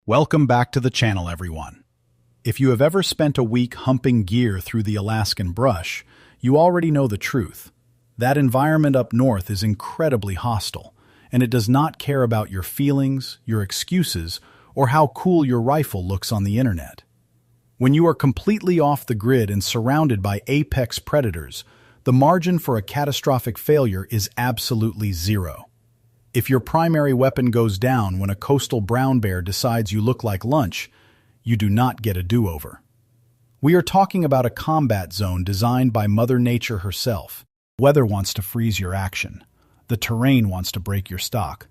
Welcome back to the channel, everyone. If you have ever spent a week humping gear through the Alaskan brush, you already know the truth. That environment up north is incredibly hostile, and it does not care about your feelings, your excuses, or how cool your rifle looks on the internet. When you are completely off the grid and surrounded by apex predators, the margin for a catastrophic failure is absolutely zero. If your primary weapon goes down when a coastal brown bear decides you look like lunch, you do not get a do-over. We are talking about a combat zone designed by Mother Nature herself. The weather wants to freeze your action, the terrain wants to break your stock,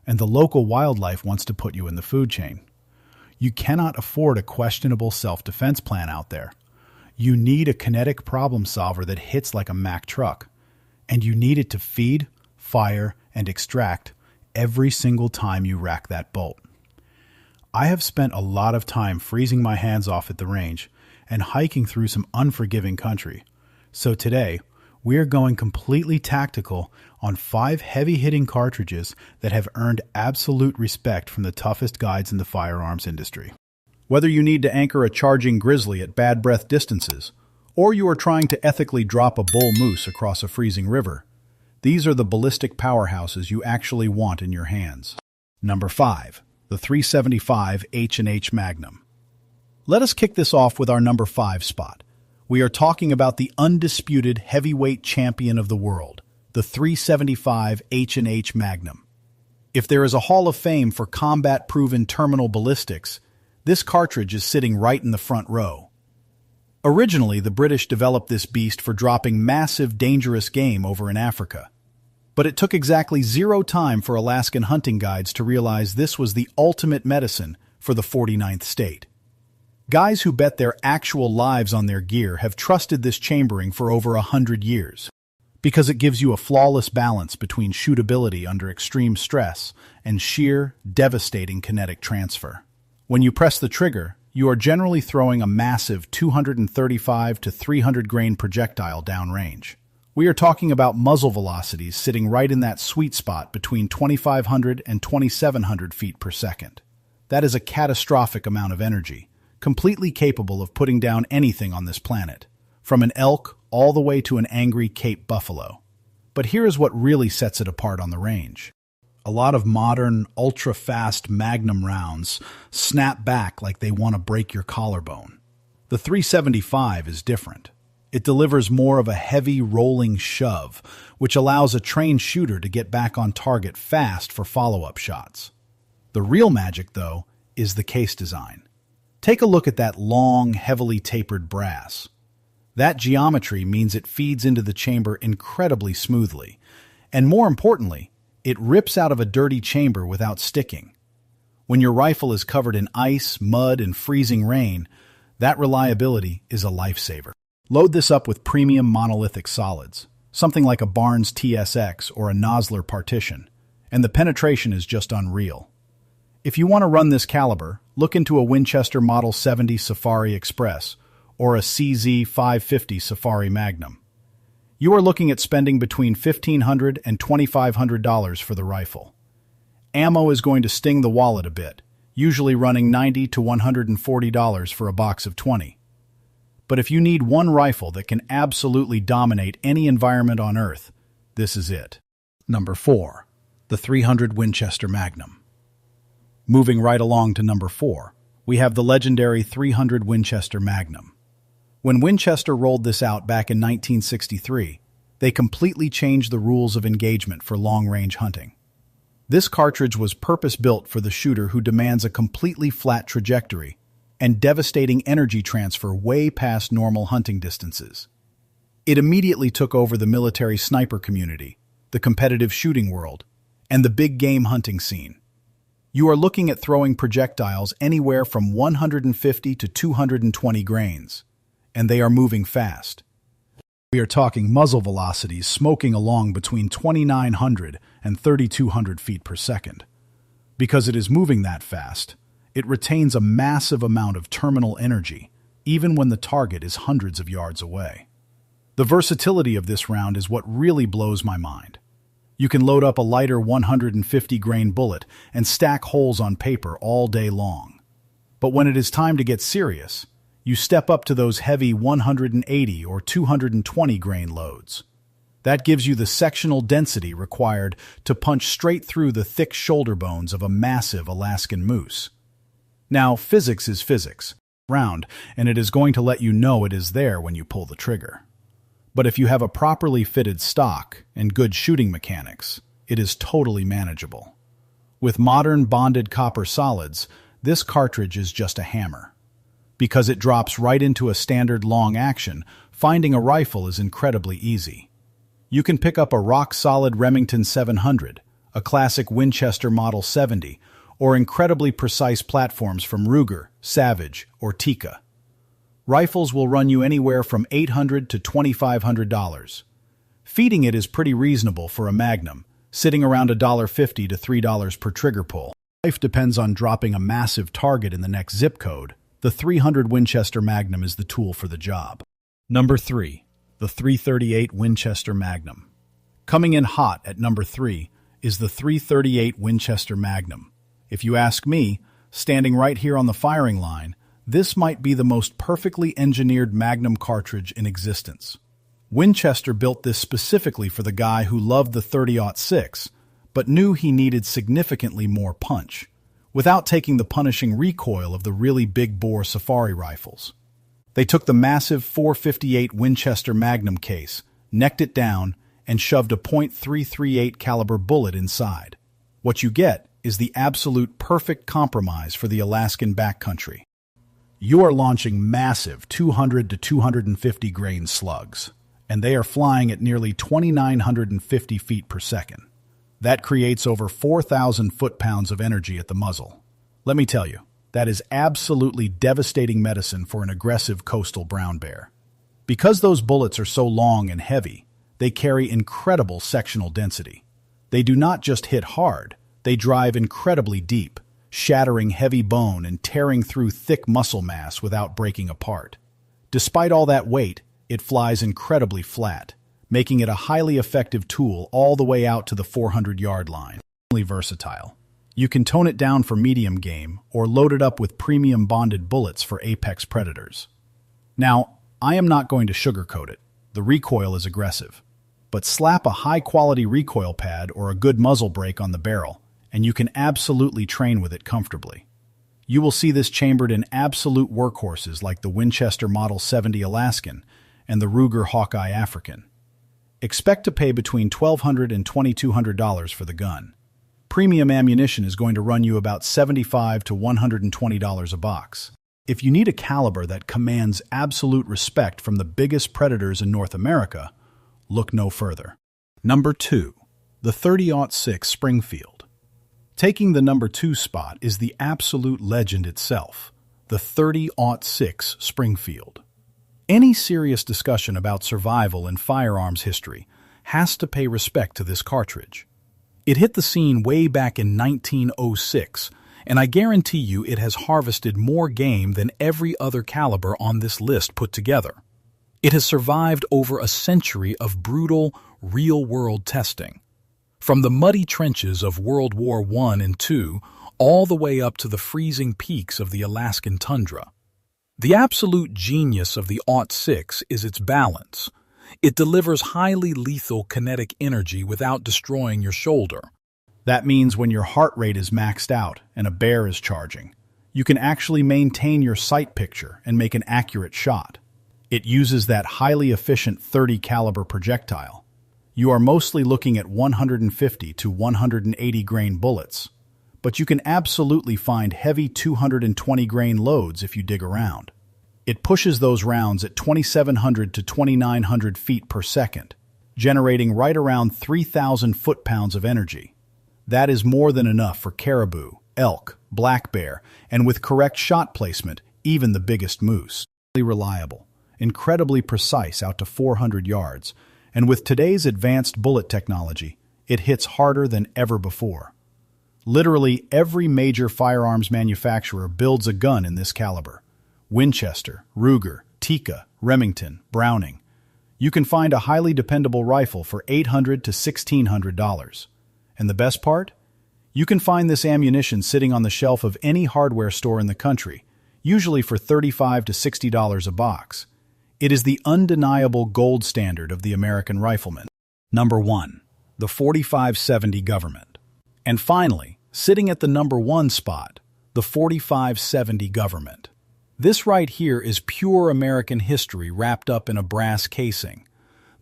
and the local wildlife wants to put you in the food chain. You cannot afford a questionable self-defense plan out there. You need a kinetic problem solver that hits like a Mack truck, and you need it to feed, fire, and extract every single time you rack that bolt. I have spent a lot of time freezing my hands off at the range and hiking through some unforgiving country. So today, we are going completely tactical on 5 heavy-hitting cartridges that have earned absolute respect from the toughest guides in the firearms industry. Whether you need to anchor a charging grizzly at bad breath distances, or you are trying to ethically drop a bull moose across a freezing river, these are the ballistic powerhouses you actually want in your hands. Number 5. The 375 H&H Magnum. Let us kick this off with our number 5 spot. We are talking about the undisputed heavyweight champion of the world, the 375 H&H Magnum. If there is a Hall of Fame for combat-proven terminal ballistics, this cartridge is sitting right in the front row. Originally, the British developed this beast for dropping massive, dangerous game over in Africa. But it took exactly 0 time for Alaskan hunting guides to realize this was the ultimate medicine for the 49th state. Guys who bet their actual lives on their gear have trusted this chambering for over 100 years, because it gives you a flawless balance between shootability under extreme stress and sheer, devastating kinetic transfer. When you press the trigger, you are generally throwing a massive 235 to 300 grain projectile downrange. We are talking about muzzle velocities sitting right in that sweet spot between 2,500 and 2,700 feet per second. That is a catastrophic amount of energy, completely capable of putting down anything on this planet, from an elk all the way to an angry Cape buffalo. But here is what really sets it apart on the range. A lot of modern, ultra-fast Magnum rounds snap back like they want to break your collarbone. The 375 is different. It delivers more of a heavy, rolling shove, which allows a trained shooter to get back on target fast for follow-up shots. The real magic, though, is the case design. Take a look at that long, heavily tapered brass. That geometry means it feeds into the chamber incredibly smoothly, and more importantly, it rips out of a dirty chamber without sticking. When your rifle is covered in ice, mud, and freezing rain, that reliability is a lifesaver. Load this up with premium monolithic solids, something like a Barnes TSX or a Nosler partition, and the penetration is just unreal. If you want to run this caliber, look into a Winchester Model 70 Safari Express or a CZ 550 Safari Magnum. You are looking at spending between $1,500 and $2,500 for the rifle. Ammo is going to sting the wallet a bit, usually running $90 to $140 for a box of 20. But if you need one rifle that can absolutely dominate any environment on Earth, this is it. Number 4. The 300 Winchester Magnum. Moving right along to number 4, we have the legendary 300 Winchester Magnum. When Winchester rolled this out back in 1963, they completely changed the rules of engagement for long-range hunting. This cartridge was purpose-built for the shooter who demands a completely flat trajectory and devastating energy transfer way past normal hunting distances. It immediately took over the military sniper community, the competitive shooting world, and the big game hunting scene. You are looking at throwing projectiles anywhere from 150 to 220 grains, and they are moving fast. We are talking muzzle velocities smoking along between 2,900 and 3,200 feet per second. Because it is moving that fast, it retains a massive amount of terminal energy, even when the target is hundreds of yards away. The versatility of this round is what really blows my mind. You can load up a lighter 150 grain bullet and stack holes on paper all day long. But when it is time to get serious, you step up to those heavy 180 or 220 grain loads. That gives you the sectional density required to punch straight through the thick shoulder bones of a massive Alaskan moose. Now, physics is physics, round, and it is going to let you know it is there when you pull the trigger. But if you have a properly fitted stock and good shooting mechanics, it is totally manageable. With modern bonded copper solids, this cartridge is just a hammer. Because it drops right into a standard long action, finding a rifle is incredibly easy. You can pick up a rock-solid Remington 700, a classic Winchester Model 70, or incredibly precise platforms from Ruger, Savage, or Tikka. Rifles will run you anywhere from $800 to $2,500. Feeding it is pretty reasonable for a Magnum, sitting around $1.50 to $3 per trigger pull. Life depends on dropping a massive target in the next zip code. The 300 Winchester Magnum is the tool for the job. Number 3. The .338 Winchester Magnum. Coming in hot at number 3 is the .338 Winchester Magnum. If you ask me, standing right here on the firing line, this might be the most perfectly engineered Magnum cartridge in existence. Winchester built this specifically for the guy who loved the .30-06, but knew he needed significantly more punch, without taking the punishing recoil of the really big-bore safari rifles. They took the massive .458 Winchester Magnum case, necked it down, and shoved a .338 caliber bullet inside. What you get is the absolute perfect compromise for the Alaskan backcountry. You are launching massive 200 to 250 grain slugs, and they are flying at nearly 2,950 feet per second. That creates over 4,000 foot-pounds of energy at the muzzle. Let me tell you, that is absolutely devastating medicine for an aggressive coastal brown bear. Because those bullets are so long and heavy, they carry incredible sectional density. They do not just hit hard, they drive incredibly deep, shattering heavy bone and tearing through thick muscle mass without breaking apart. Despite all that weight, it flies incredibly flat, making it a highly effective tool all the way out to the 400-yard line. Versatile. You can tone it down for medium game or load it up with premium bonded bullets for apex predators. Now, I am not going to sugarcoat it. The recoil is aggressive. But slap a high-quality recoil pad or a good muzzle brake on the barrel, and you can absolutely train with it comfortably. You will see this chambered in absolute workhorses like the Winchester Model 70 Alaskan and the Ruger Hawkeye African. Expect to pay between $1,200 and $2,200 for the gun. Premium ammunition is going to run you about $75 to $120 a box. If you need a caliber that commands absolute respect from the biggest predators in North America, look no further. Number 2. The .30-06 Springfield. Taking the number 2 spot is the absolute legend itself, the .30-06 Springfield. Any serious discussion about survival in firearms history has to pay respect to this cartridge. It hit the scene way back in 1906, and I guarantee you it has harvested more game than every other caliber on this list put together. It has survived over a century of brutal, real-world testing. From the muddy trenches of World War I and II, all the way up to the freezing peaks of the Alaskan tundra. The absolute genius of the .06 is its balance. It delivers highly lethal kinetic energy without destroying your shoulder. That means when your heart rate is maxed out and a bear is charging, you can actually maintain your sight picture and make an accurate shot. It uses that highly efficient .30 caliber projectile. You are mostly looking at 150 to 180 grain bullets, but you can absolutely find heavy 220 grain loads if you dig around. It pushes those rounds at 2,700 to 2,900 feet per second, generating right around 3,000 foot-pounds of energy. That is more than enough for caribou, elk, black bear, and with correct shot placement, even the biggest moose. Reliable, incredibly precise out to 400 yards, and with today's advanced bullet technology, it hits harder than ever before. Literally every major firearms manufacturer builds a gun in this caliber. Winchester, Ruger, Tikka, Remington, Browning. You can find a highly dependable rifle for $800 to $1,600. And the best part? You can find this ammunition sitting on the shelf of any hardware store in the country, usually for $35 to $60 a box. It is the undeniable gold standard of the American rifleman. Number 1. The 4570 Government. And finally, sitting at the number 1 spot, the 4570 Government. This right here is pure American history wrapped up in a brass casing.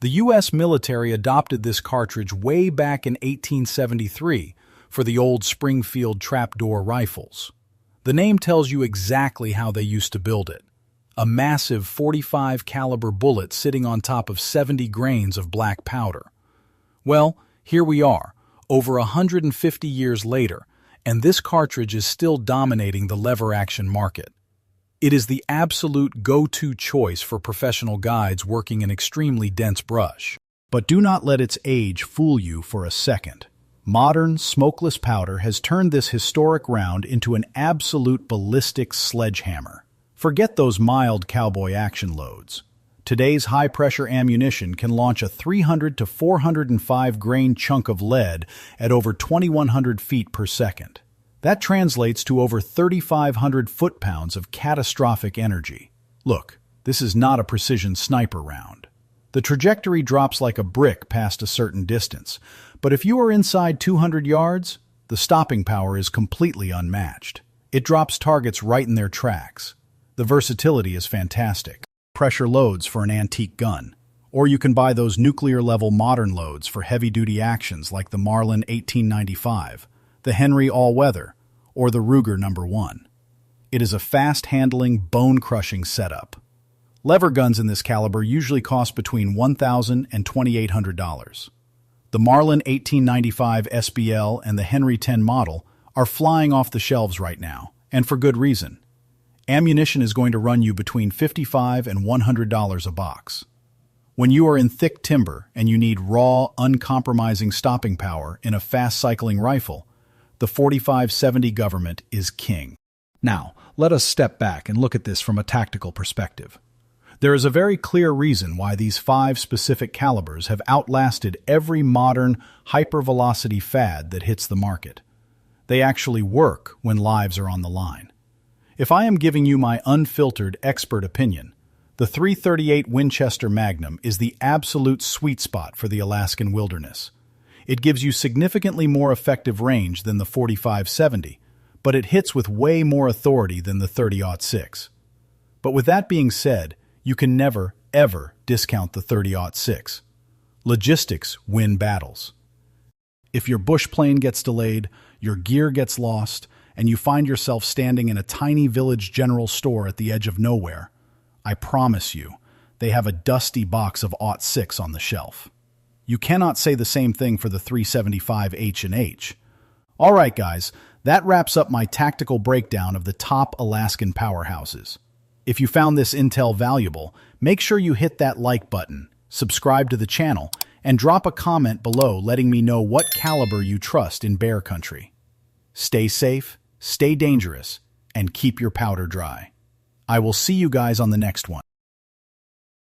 The U.S. military adopted this cartridge way back in 1873 for the old Springfield trapdoor rifles. The name tells you exactly how they used to build it. A massive .45 caliber bullet sitting on top of 70 grains of black powder. Well, here we are, over 150 years later, and this cartridge is still dominating the lever-action market. It is the absolute go-to choice for professional guides working in extremely dense brush. But do not let its age fool you for a second. Modern, smokeless powder has turned this historic round into an absolute ballistic sledgehammer. Forget those mild cowboy action loads. Today's high-pressure ammunition can launch a 300 to 405 grain chunk of lead at over 2,100 feet per second. That translates to over 3,500 foot-pounds of catastrophic energy. Look, this is not a precision sniper round. The trajectory drops like a brick past a certain distance, but if you are inside 200 yards, the stopping power is completely unmatched. It drops targets right in their tracks. The versatility is fantastic. Pressure loads for an antique gun. Or you can buy those nuclear-level modern loads for heavy-duty actions like the Marlin 1895, the Henry All-Weather, or the Ruger No. 1. It is a fast-handling, bone-crushing setup. Lever guns in this caliber usually cost between $1,000 and $2,800. The Marlin 1895 SBL and the Henry 10 model are flying off the shelves right now, and for good reason. Ammunition is going to run you between $55 and $100 a box. When you are in thick timber and you need raw, uncompromising stopping power in a fast-cycling rifle, the 4570 Government is king. Now, let us step back and look at this from a tactical perspective. There is a very clear reason why these 5 specific calibers have outlasted every modern, hypervelocity fad that hits the market. They actually work when lives are on the line. If I am giving you my unfiltered expert opinion, the .338 Winchester Magnum is the absolute sweet spot for the Alaskan wilderness. It gives you significantly more effective range than the 4570, but it hits with way more authority than the .30-06. But with that being said, you can never, ever discount the .30-06. Logistics win battles. If your bush plane gets delayed, your gear gets lost, and you find yourself standing in a tiny village general store at the edge of nowhere, I promise you, they have a dusty box of .06 on the shelf. You cannot say the same thing for the .375 H&H. All right, guys, that wraps up my tactical breakdown of the top Alaskan powerhouses. If you found this intel valuable, make sure you hit that like button, subscribe to the channel, and drop a comment below letting me know what caliber you trust in bear country. Stay safe, stay dangerous, and keep your powder dry. I will see you guys on the next one.